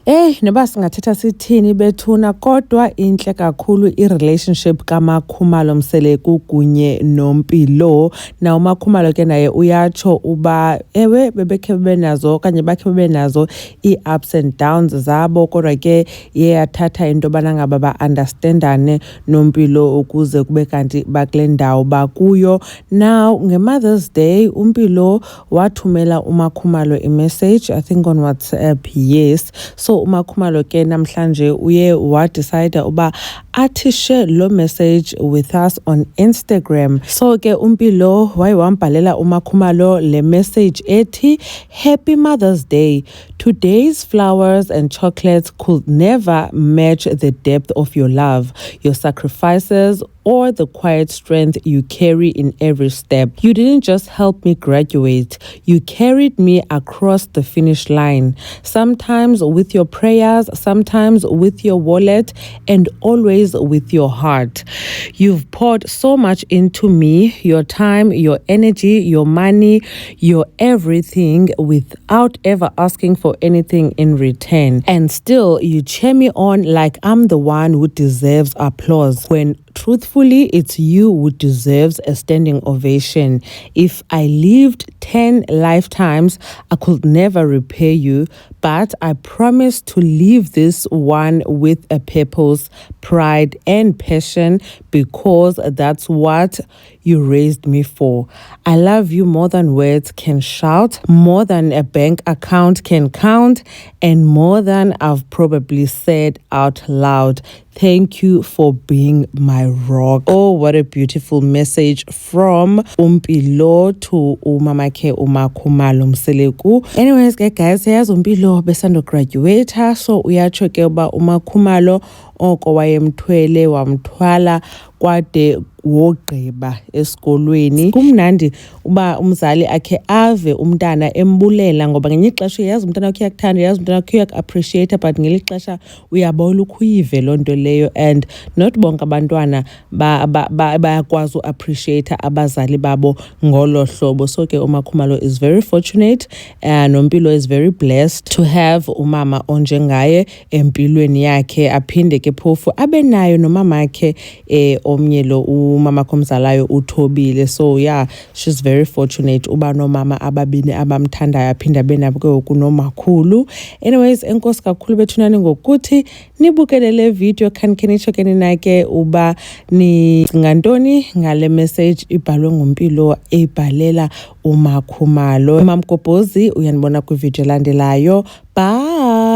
Noba singathetha sithini bethuna kodwa inhle kakhulu i-relationship kaMakhumalo Mseleku kunye noMpilo. Na uMakhumalo ke naye uyatsho uba ewe bebekhe bebenazo okanye bakhe bebenazo ii-ups and downs zabo, kodwa ke yathatha into yobana ngaba ba-understandane noMpilo ukuze kube kanti bakule ndawo bakuyo. Now nge-Mother's Day uMpilo wathumela uMakhumalo i-message, I think on WhatsApp, yes. So uMakhumalo ke namhlanje uye wadecide uba athi share lo message with us on Instagram. So ke uMpilo waye wambhalela uMakhumalo le message ethi, Happy Mother's Day. Today's flowers and chocolates could never match the depth of your love, your sacrifices, or the quiet strength you carry in every step. You didn't just help me graduate, you carried me across the finish line. Sometimes with your prayers, sometimes with your wallet, and always with your heart. You've poured so much into me, your time, your energy, your money, your everything, without ever asking for anything in return. And still, you cheer me on like I'm the one who deserves applause, when truthfully, it's you who deserves a standing ovation. If I lived 10 lifetimes, I could never repay you, but I promise to live this one with a purpose, pride, and passion, because that's what you raised me for. I love you more than words can shout, more than a bank account can count, and more than I've probably said out loud. Thank you for being my rock. Oh, what a beautiful message from Umpilo to umamakhe uMakhumalo Mseleku. Anyways, guys, here's Umpilo besando graduate. So uyatsho ke uba uMakhumalo oko wayemthwele wamthwala kwade wogqiba esikolweni. Kumnandi uba umzali akhe ave umntana embulela, ngoba ngenye ixesha yazi umntana wakhe uyakuthanda, yazi umntana wakhe uyaku-appreciate, but ngeli xesha uyabona ukuyive loo nto leyo. And not bonke abantwana bayakwazi u-appreciate abazali babo ngolo hlobo. So ke uMakhumalo is very fortunate, and Nompilo is very blessed to have umama onjengaye empilweni yakhe, aphinde ke phofu abe nayo nomamakhe omnye lo umama komzalayo uThobile. So yeah, she's very fortunate uba nomama ababini abamthandayo, aphinda abe nabo ke kunomakhulu. Anyways, enkosi kakhulu bethunani ngokuthi nibukele le video. Khanike nitsho ke ninake uba nicinga ntoni ngale message ibhalwe nguMpilo ebhalela uMakhumalo. Mamgobhozi uyanibona kwivideo elandelayo. Bye.